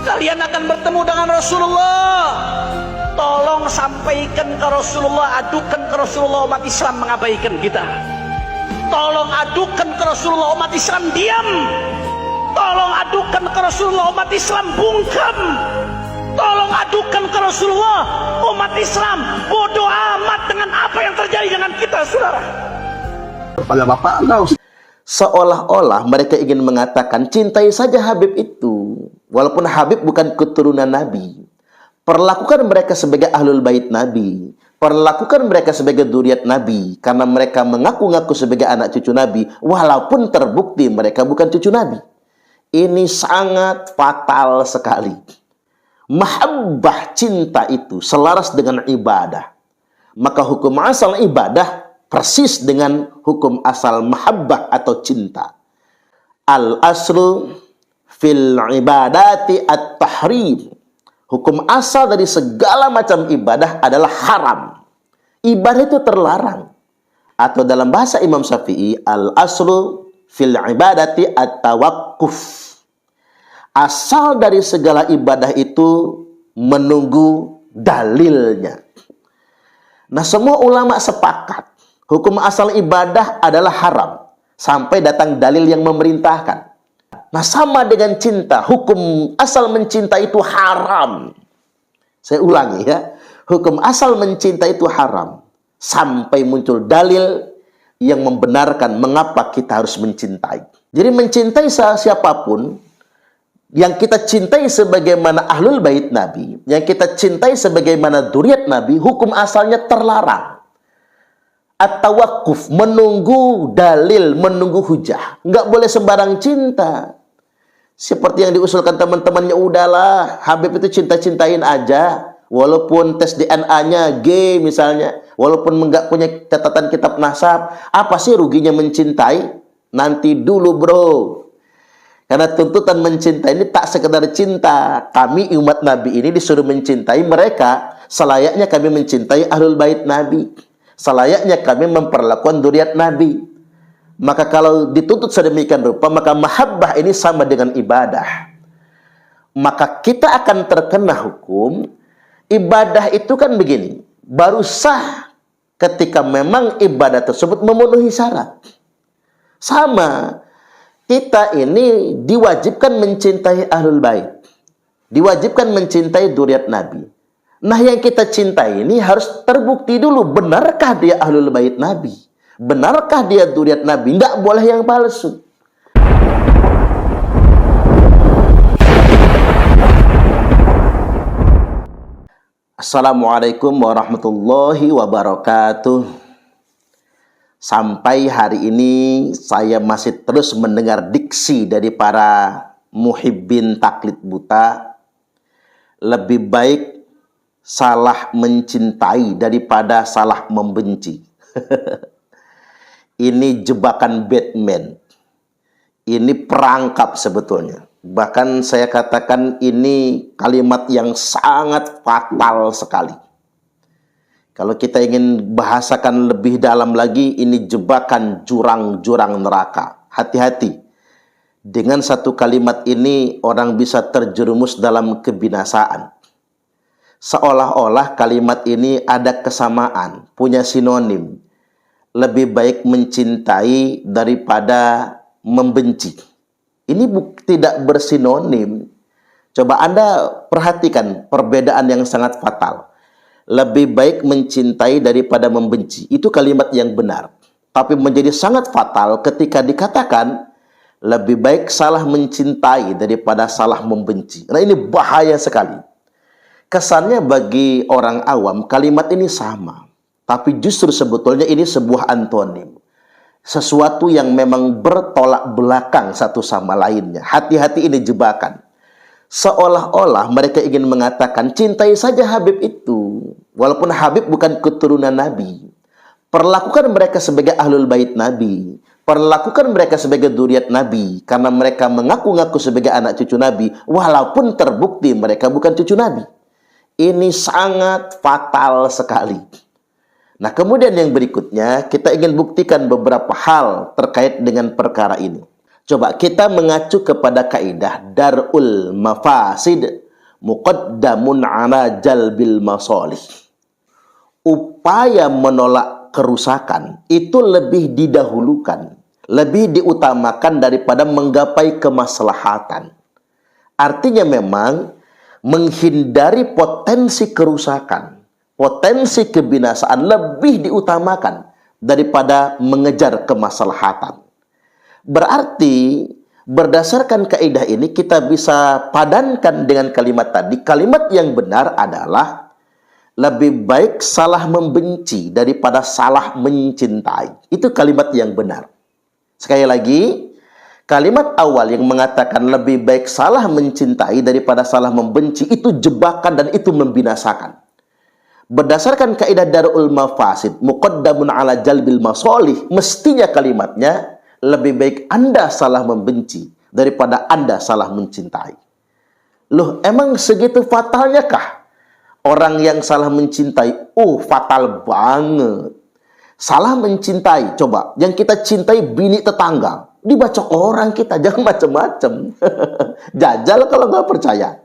Kalian akan bertemu dengan Rasulullah. Tolong sampaikan ke Rasulullah, adukan ke Rasulullah, umat Islam mengabaikan kita. Tolong adukan ke Rasulullah, umat Islam diam. Tolong adukan ke Rasulullah, umat Islam bungkam. Tolong adukan ke Rasulullah, umat Islam bodoh amat dengan apa yang terjadi dengan kita, saudara. Pada bapak engkau. Seolah-olah mereka ingin mengatakan cintai saja Habib itu, walaupun Habib bukan keturunan Nabi. Perlakukan mereka sebagai ahlul bait Nabi, perlakukan mereka sebagai dzurriyyat Nabi, karena mereka mengaku-ngaku sebagai anak cucu Nabi, walaupun terbukti mereka bukan cucu Nabi. Ini sangat fatal sekali. Mahabbah, cinta itu selaras dengan ibadah. Maka hukum asal ibadah persis dengan hukum asal mahabbah atau cinta. Al-aslu fil ibadati at-tahrim. Hukum asal dari segala macam ibadah adalah haram. Ibadah itu terlarang. Atau dalam bahasa Imam Syafi'i, al-aslu fil ibadati at-tawaqquf. Asal dari segala ibadah itu menunggu dalilnya. Nah, semua ulama sepakat hukum asal ibadah adalah haram sampai datang dalil yang memerintahkan. Nah, sama dengan cinta, hukum asal mencinta itu haram. Saya ulangi ya, hukum asal mencinta itu haram sampai muncul dalil yang membenarkan mengapa kita harus mencintai. Jadi mencintai siapapun, yang kita cintai sebagaimana ahlul bait Nabi, yang kita cintai sebagaimana dzurriyyat Nabi, hukum asalnya terlarang. At-tawaqquf, menunggu dalil, menunggu hujah. Nggak boleh sembarang cinta. Seperti yang diusulkan teman-temannya, udahlah, Habib itu cinta-cintain aja. Walaupun tes DNA-nya G misalnya, walaupun nggak punya catatan kitab nasab, apa sih ruginya mencintai? Nanti dulu bro. Karena tuntutan mencintai ini tak sekedar cinta. Kami umat Nabi ini disuruh mencintai mereka selayaknya kami mencintai ahlul bait Nabi. Selayaknya kami memperlakukan dzurriyyat Nabi. Maka kalau dituntut sedemikian rupa, maka mahabbah ini sama dengan ibadah. Maka kita akan terkena hukum. Ibadah itu kan begini, baru sah ketika memang ibadah tersebut memenuhi syarat. Sama, kita ini diwajibkan mencintai ahlul bait, diwajibkan mencintai dzurriyyat Nabi. Nah, yang kita cintai ini harus terbukti dulu, benarkah dia ahlul bait Nabi? Benarkah dia dzurriyyat Nabi? Nggak boleh yang palsu. Assalamualaikum warahmatullahi wabarakatuh. Sampai hari ini saya masih terus mendengar diksi dari para muhibbin taklid buta. Lebih baik salah mencintai daripada salah membenci. Ini jebakan Batman. Ini perangkap sebetulnya. Bahkan saya katakan ini kalimat yang sangat fatal sekali. Kalau kita ingin bahasakan lebih dalam lagi, ini jebakan jurang-jurang neraka. Hati-hati. Dengan satu kalimat ini orang bisa terjerumus dalam kebinasaan. Seolah-olah kalimat ini ada kesamaan, punya sinonim. Lebih baik mencintai daripada membenci. Ini tidak bersinonim. Coba Anda perhatikan perbedaan yang sangat fatal. Lebih baik mencintai daripada membenci. Itu kalimat yang benar. Tapi menjadi sangat fatal ketika dikatakan lebih baik salah mencintai daripada salah membenci. Nah, ini bahaya sekali. Kesannya bagi orang awam kalimat ini sama. Tapi justru sebetulnya ini sebuah antonim. Sesuatu yang memang bertolak belakang satu sama lainnya. Hati-hati, ini jebakan. Seolah-olah mereka ingin mengatakan cintai saja Habib itu, walaupun Habib bukan keturunan Nabi. Perlakukan mereka sebagai ahlul bait Nabi, perlakukan mereka sebagai dzurriyyat Nabi, karena mereka mengaku-ngaku sebagai anak cucu Nabi, walaupun terbukti mereka bukan cucu Nabi. Ini sangat fatal sekali. Nah, kemudian yang berikutnya kita ingin buktikan beberapa hal terkait dengan perkara ini. Coba kita mengacu kepada kaidah darul mafasid muqaddamun ala jalbil masalih. Upaya menolak kerusakan itu lebih didahulukan, lebih diutamakan daripada menggapai kemaslahatan. Artinya memang menghindari potensi kerusakan, potensi kebinasaan lebih diutamakan daripada mengejar kemaslahatan. Berarti berdasarkan kaidah ini kita bisa padankan dengan kalimat tadi. Kalimat yang benar adalah lebih baik salah membenci daripada salah mencintai. Itu kalimat yang benar. Sekali lagi, kalimat awal yang mengatakan lebih baik salah mencintai daripada salah membenci itu jebakan dan itu membinasakan. Berdasarkan kaidah darul mafasid muqaddamun ala jalbil masalih, mestinya kalimatnya lebih baik Anda salah membenci daripada Anda salah mencintai. Loh, emang segitu fatalnya kah orang yang salah mencintai? Fatal banget. Salah mencintai, coba yang kita cintai bini tetangga, dibacok orang kita, jangan macam-macam. Jajal kalau nggak percaya.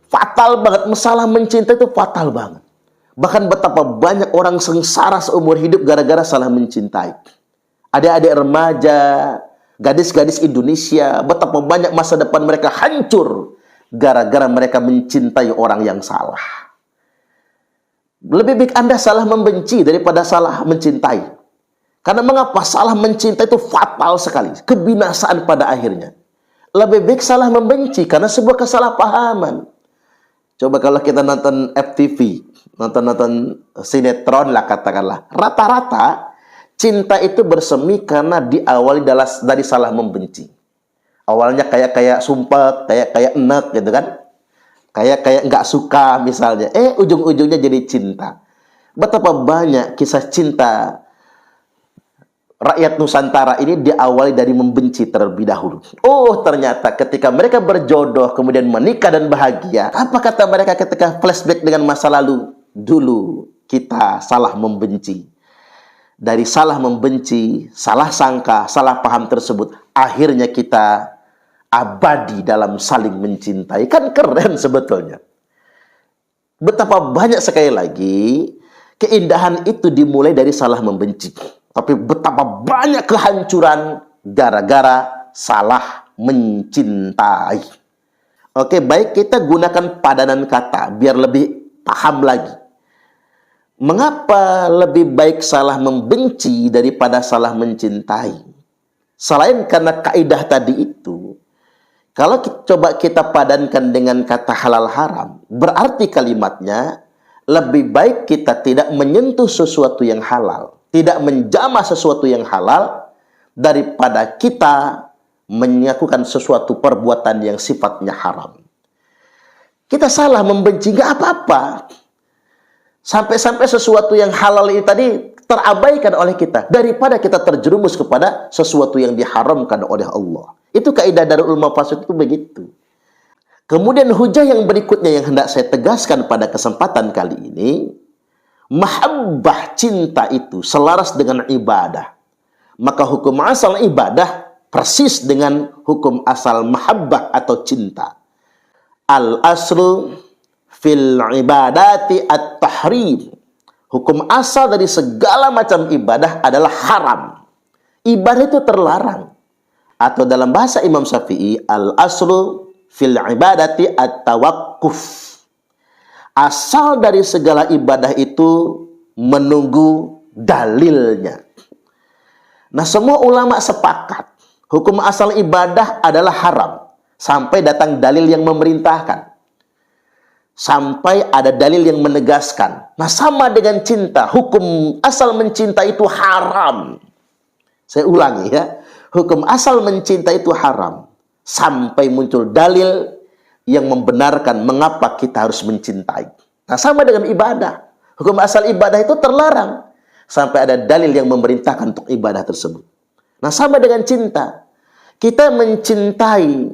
Fatal banget, salah mencintai itu fatal banget. Bahkan betapa banyak orang sengsara seumur hidup gara-gara salah mencintai. Adik-adik remaja, gadis-gadis Indonesia, betapa banyak masa depan mereka hancur gara-gara mereka mencintai orang yang salah. Lebih baik Anda salah membenci daripada salah mencintai. Karena mengapa? Salah mencintai itu fatal sekali, kebinasaan pada akhirnya. Lebih baik salah membenci karena sebuah kesalahpahaman. Coba kalau kita nonton FTV, nonton sinetron lah katakanlah, rata-rata cinta itu bersemi karena diawali dari salah membenci. Awalnya kayak sumpah, kayak enek gitu kan. Kayak nggak suka misalnya. Ujung-ujungnya jadi cinta. Betapa banyak kisah cinta rakyat Nusantara ini diawali dari membenci terlebih dahulu. Ternyata ketika mereka berjodoh kemudian menikah dan bahagia, apa kata mereka ketika flashback dengan masa lalu? Dulu kita salah membenci. Dari salah membenci, salah sangka, salah paham tersebut, akhirnya kita abadi dalam saling mencintai. Kan keren sebetulnya. Betapa banyak sekali lagi keindahan itu dimulai dari salah membenci. Tapi betapa banyak kehancuran gara-gara salah mencintai. Oke, baik, kita gunakan padanan kata biar lebih paham lagi. Mengapa lebih baik salah membenci daripada salah mencintai? Selain karena kaidah tadi itu, kalau coba kita padankan dengan kata halal haram, berarti kalimatnya lebih baik kita tidak menyentuh sesuatu yang halal, tidak menjamah sesuatu yang halal, daripada kita melakukan sesuatu perbuatan yang sifatnya haram. Kita salah membenci, nggak apa-apa. Sampai-sampai sesuatu yang halal ini tadi terabaikan oleh kita, daripada kita terjerumus kepada sesuatu yang diharamkan oleh Allah. Itu kaidah darul mafasid itu begitu. Kemudian hujah yang berikutnya yang hendak saya tegaskan pada kesempatan kali ini, mahabbah cinta itu selaras dengan ibadah. Maka hukum asal ibadah persis dengan hukum asal mahabbah atau cinta. Al-aslu fil ibadati at-tahrim. Hukum asal dari segala macam ibadah adalah haram. Ibadah itu terlarang. Atau dalam bahasa Imam Syafi'i, al-aslu fil ibadati at-tawaqquf. Asal dari segala ibadah itu menunggu dalilnya. Nah, semua ulama sepakat hukum asal ibadah adalah haram sampai datang dalil yang memerintahkan. Sampai ada dalil yang menegaskan. Nah, sama dengan cinta, hukum asal mencinta itu haram. Saya ulangi ya, hukum asal mencinta itu haram sampai muncul dalil yang membenarkan mengapa kita harus mencintai. Nah, sama dengan ibadah. Hukum asal ibadah itu terlarang sampai ada dalil yang memerintahkan untuk ibadah tersebut. Nah, sama dengan cinta. Kita mencintai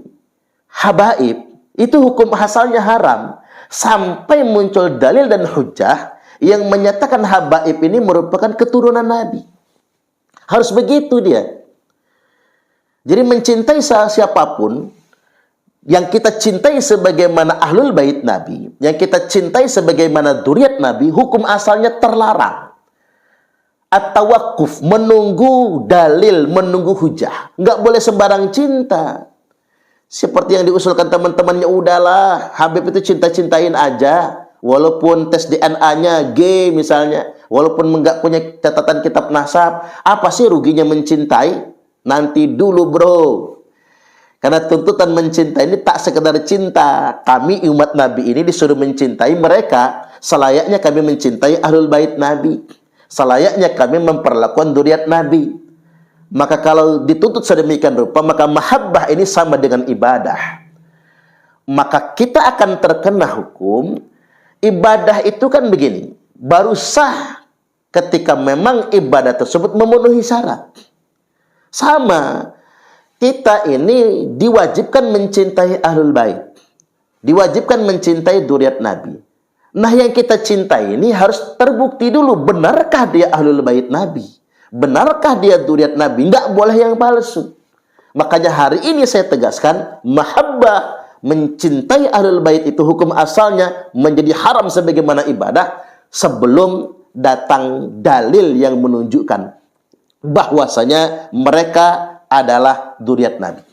habaib, itu hukum asalnya haram sampai muncul dalil dan hujah yang menyatakan habaib ini merupakan keturunan Nabi. Harus begitu dia. Jadi mencintai siapapun, yang kita cintai sebagaimana ahlul bait Nabi, yang kita cintai sebagaimana dzurriyyat Nabi, hukum asalnya terlarang. At-tawakkuf, menunggu dalil, menunggu hujah. Nggak boleh sembarang cinta. Seperti yang diusulkan teman-temannya, udahlah, Habib itu cinta-cintain aja. Walaupun tes DNA-nya G misalnya, walaupun nggak punya catatan kitab nasab, apa sih ruginya mencintai? Nanti dulu bro. Karena tuntutan mencintai ini tak sekedar cinta. Kami umat Nabi ini disuruh mencintai mereka selayaknya kami mencintai ahlul bait Nabi. Selayaknya kami memperlakukan dzurriyyat Nabi. Maka kalau dituntut sedemikian rupa, maka mahabbah ini sama dengan ibadah. Maka kita akan terkena hukum. Ibadah itu kan begini, baru sah ketika memang ibadah tersebut memenuhi syarat. Sama, kita ini diwajibkan mencintai ahlul bait, diwajibkan mencintai dzurriyyat Nabi. Nah, yang kita cintai ini harus terbukti dulu, benarkah dia ahlul bait Nabi? Benarkah dia dzurriyyat Nabi? Nggak boleh yang palsu. Makanya hari ini saya tegaskan, mahabbah, mencintai ahlul bait itu hukum asalnya menjadi haram sebagaimana ibadah sebelum datang dalil yang menunjukkan bahwasanya mereka adalah dzurriyyat Nabi.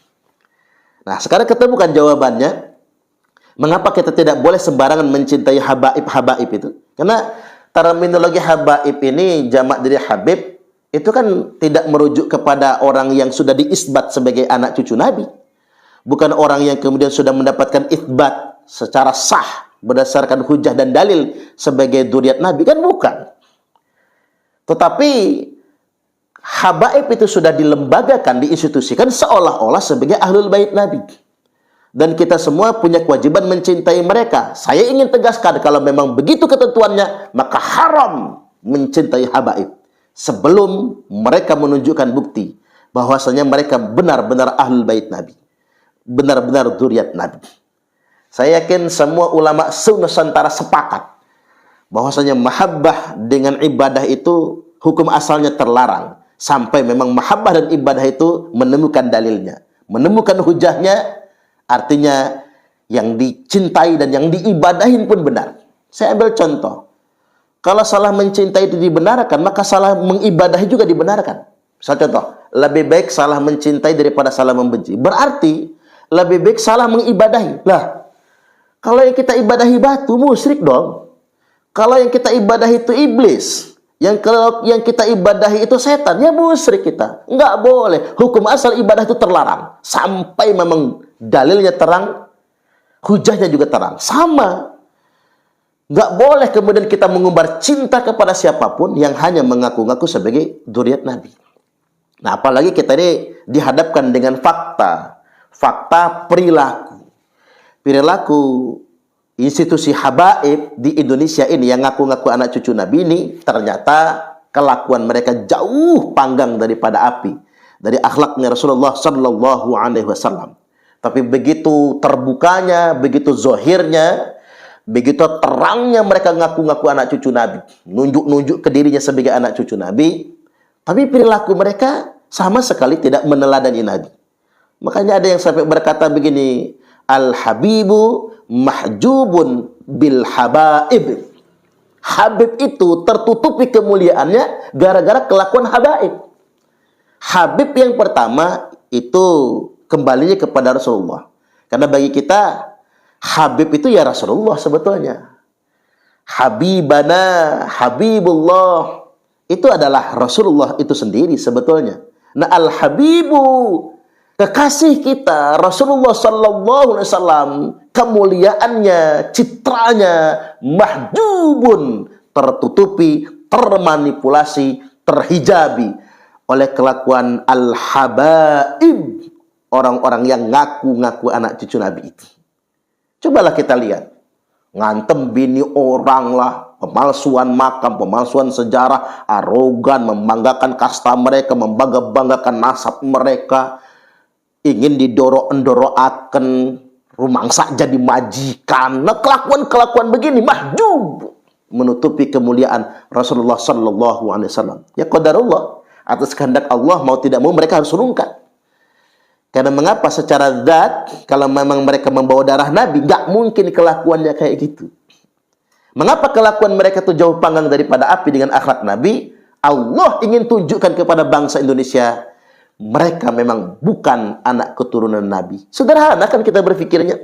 Nah, sekarang ketemukan jawabannya. Mengapa kita tidak boleh sembarangan mencintai habaib-habaib itu? Karena terminologi habaib ini jamak dari habib, itu kan tidak merujuk kepada orang yang sudah diisbat sebagai anak cucu Nabi. Bukan orang yang kemudian sudah mendapatkan isbat secara sah berdasarkan hujah dan dalil sebagai dzurriyyat Nabi, kan bukan. Tetapi habaib itu sudah dilembagakan, diinstitusikan seolah-olah sebagai ahlul bait Nabi. Dan kita semua punya kewajiban mencintai mereka. Saya ingin tegaskan, kalau memang begitu ketentuannya, maka haram mencintai habaib sebelum mereka menunjukkan bukti bahwasanya mereka benar-benar ahlul bait Nabi, benar-benar dzurriyyat Nabi. Saya yakin semua ulama Nusantara sepakat bahwasanya mahabbah dengan ibadah itu hukum asalnya terlarang sampai memang mahabbah dan ibadah itu menemukan dalilnya, menemukan hujahnya. Artinya yang dicintai dan yang diibadahin pun benar. Saya ambil contoh. Kalau salah mencintai itu dibenarkan, maka salah mengibadahi juga dibenarkan. Misal contoh, lebih baik salah mencintai daripada salah membenci. Berarti lebih baik salah mengibadahi. Lah, kalau yang kita ibadahi batu, musyrik dong. Kalau yang kita ibadahi itu iblis, yang kita ibadahi itu setan, ya musyrik kita. Enggak boleh. Hukum asal ibadah itu terlarang sampai memang dalilnya terang, hujahnya juga terang. Sama. Nggak boleh kemudian kita mengumbar cinta kepada siapapun yang hanya mengaku-ngaku sebagai dzurriyyat Nabi. Nah, apalagi kita ini dihadapkan dengan fakta perilaku. Perilaku institusi habaib di Indonesia ini yang ngaku-ngaku anak cucu Nabi ini, ternyata kelakuan mereka jauh panggang daripada api, dari akhlaknya Rasulullah Sallallahu Alaihi Wasallam. Tapi begitu terbukanya, begitu zohirnya, begitu terangnya mereka ngaku-ngaku anak cucu Nabi, nunjuk-nunjuk ke dirinya sebagai anak cucu Nabi, tapi perilaku mereka sama sekali tidak meneladani Nabi. Makanya ada yang sampai berkata begini, Al-Habibu mahjubun bil habaib. Habib itu tertutupi kemuliaannya gara-gara kelakuan habaib. Habib yang pertama itu kembalinya kepada Rasulullah. Karena bagi kita, Habib itu ya Rasulullah sebetulnya. Habibana, Habibullah, itu adalah Rasulullah itu sendiri sebetulnya. Nah, Al-Habibu, kekasih kita, Rasulullah Sallallahu Alaihi Wasallam, kemuliaannya, citranya, mahjubun, tertutupi, termanipulasi, terhijabi oleh kelakuan al-habaib, orang-orang yang ngaku-ngaku anak cucu Nabi itu. Cobalah kita lihat. Ngantem bini orang lah, pemalsuan makam, pemalsuan sejarah, arogan, membanggakan kasta mereka, membanggakan nasab mereka, ingin didorok-endorokaken, rumangsa jadi majikan. Nah, kelakuan-kelakuan begini mahjub, menutupi kemuliaan Rasulullah Sallallahu Alaihi Wasallam. Ya qadarullah, atas kehendak Allah mau tidak mau mereka harus rungkat. Karena mengapa secara zat, kalau memang mereka membawa darah Nabi, nggak mungkin kelakuannya kayak gitu. Mengapa kelakuan mereka itu jauh panggang daripada api dengan akhlak Nabi? Allah ingin tunjukkan kepada bangsa Indonesia, mereka memang bukan anak keturunan Nabi. Sederhana kan kita berpikirnya.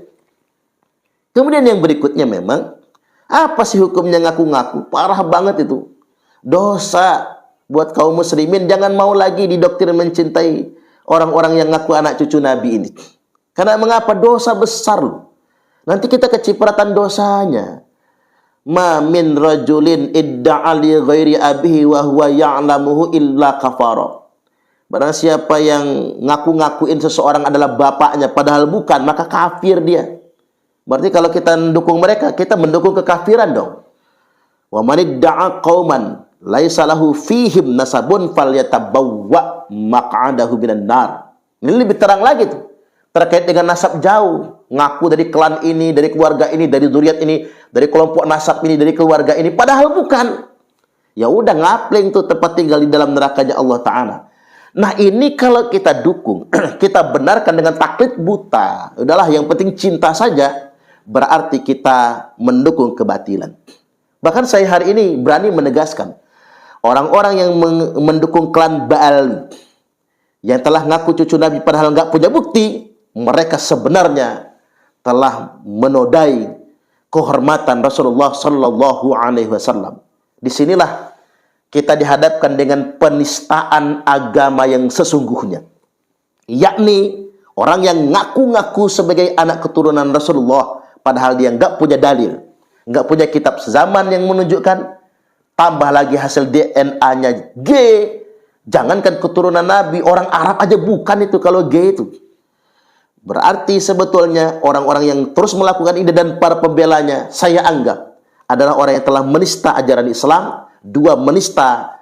Kemudian yang berikutnya memang, apa sih hukumnya ngaku-ngaku? Parah banget itu. Dosa buat kaum muslimin, jangan mau lagi didoktrin mencintai orang-orang yang ngaku anak cucu Nabi ini. Karena mengapa? Dosa besar loh. Nanti kita kecipratan dosanya. Ma min rajulin idda'a li ghairi abihi wa huwa ya'lamuhu illa kafara. Barang siapa yang ngaku-ngakuin seseorang adalah bapaknya padahal bukan, maka kafir dia. Berarti kalau kita mendukung mereka, kita mendukung kekafiran dong. Wa man idda'a qauman laisa lahu fihim nasabun falyatabawwa maq'adahu minan nar. Ini lebih terang lagi tuh. Terkait dengan nasab jauh, ngaku dari klan ini, dari keluarga ini, dari zuriat ini, dari kelompok nasab ini, dari keluarga ini, padahal bukan. Ya udah ngapling tuh tempat tinggal di dalam nerakanya Allah Ta'ala. Nah ini kalau kita dukung, kita benarkan dengan taklid buta, udahlah yang penting cinta saja, berarti kita mendukung kebatilan. Bahkan saya hari ini berani menegaskan, orang-orang yang mendukung klan Baal, yang telah ngaku cucu Nabi padahal nggak punya bukti, mereka sebenarnya telah menodai kehormatan Rasulullah Sallallahu Alaihi Wasallam. Disinilah kita dihadapkan dengan penistaan agama yang sesungguhnya, yakni orang yang ngaku-ngaku sebagai anak keturunan Rasulullah padahal dia nggak punya dalil, nggak punya kitab zaman yang menunjukkan, tambah lagi hasil DNA-nya G. Jangankan keturunan Nabi, orang Arab aja bukan itu kalau G itu. Berarti sebetulnya orang-orang yang terus melakukan ini dan para pembelanya, saya anggap adalah orang yang telah menista ajaran Islam, dua menista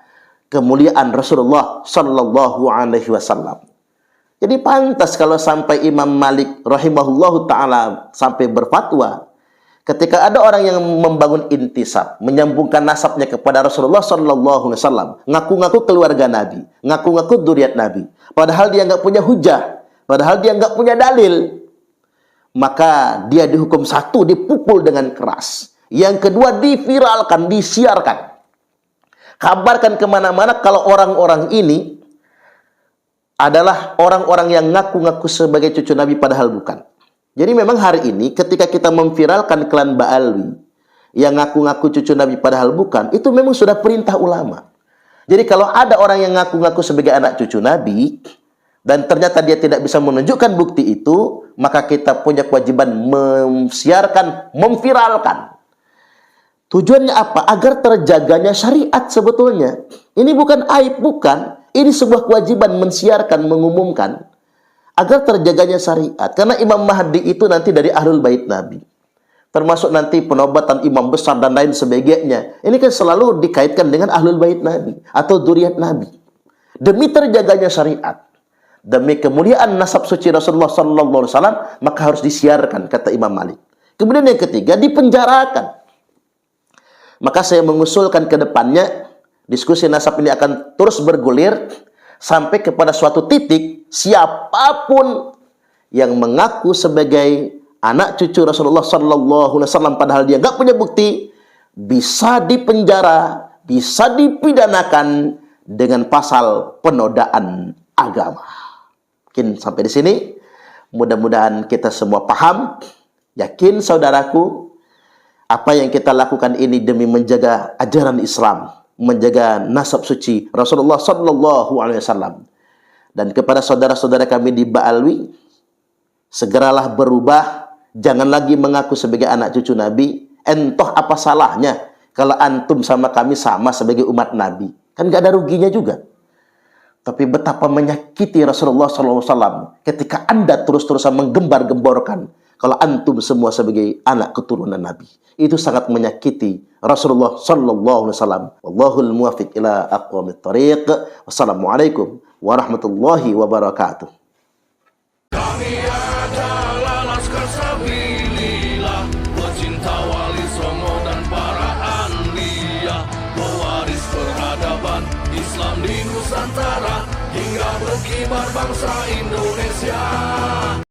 kemuliaan Rasulullah Sallallahu Alaihi Wasallam. Jadi pantas kalau sampai Imam Malik rahimahullahu ta'ala sampai berfatwa, ketika ada orang yang membangun intisab, menyambungkan nasabnya kepada Rasulullah Sallallahu Alaihi Wasallam, ngaku-ngaku keluarga Nabi, ngaku-ngaku dzurriat Nabi, padahal dia nggak punya hujah, padahal dia nggak punya dalil, maka dia dihukum satu, dipukul dengan keras. Yang kedua, diviralkan, disiarkan. Kabarkan kemana-mana kalau orang-orang ini adalah orang-orang yang ngaku-ngaku sebagai cucu Nabi padahal bukan. Jadi memang hari ini ketika kita memviralkan klan Ba'alwi yang ngaku-ngaku cucu Nabi padahal bukan, itu memang sudah perintah ulama. Jadi kalau ada orang yang ngaku-ngaku sebagai anak cucu Nabi dan ternyata dia tidak bisa menunjukkan bukti itu, maka kita punya kewajiban mensiarkan, memviralkan. Tujuannya apa? Agar terjaganya syariat sebetulnya. Ini bukan aib, bukan. Ini sebuah kewajiban mensiarkan, mengumumkan. Agar terjaganya syariat. Karena Imam Mahdi itu nanti dari Ahlul Bait Nabi. Termasuk nanti penobatan imam besar dan lain sebagainya. Ini kan selalu dikaitkan dengan Ahlul Bait Nabi. Atau dzurriat Nabi. Demi terjaganya syariat, demi kemuliaan nasab suci Rasulullah SAW, maka harus disiarkan, kata Imam Malik. Kemudian yang ketiga, dipenjarakan. Maka saya mengusulkan ke depannya, diskusi nasab ini akan terus bergulir sampai kepada suatu titik, siapapun yang mengaku sebagai anak cucu Rasulullah SAW padahal dia nggak punya bukti, bisa dipenjara, bisa dipidanakan dengan pasal penodaan agama. Mungkin sampai di sini. Mudah-mudahan kita semua paham. Yakin saudaraku, apa yang kita lakukan ini demi menjaga ajaran Islam, menjaga nasab suci Rasulullah SAW. Dan kepada saudara-saudara kami di Ba'alwi, segeralah berubah, jangan lagi mengaku sebagai anak cucu Nabi. Entah apa salahnya kalau antum sama kami sama sebagai umat Nabi, kan gak ada ruginya juga. Tapi betapa menyakiti Rasulullah SAW ketika Anda terus-terusan menggembar-gemborkan kalau antum semua sebagai anak keturunan Nabi. Itu sangat menyakiti Rasulullah SAW. Wallahul muwaffiq ila aqwamit thariq. Wassalamualaikum warahmatullahi wabarakatuh. Kami adalah laskar sabilillah, pecinta wali songo dan para anbiya, pewaris peradaban Islam di Nusantara hingga berkibar bangsa Indonesia.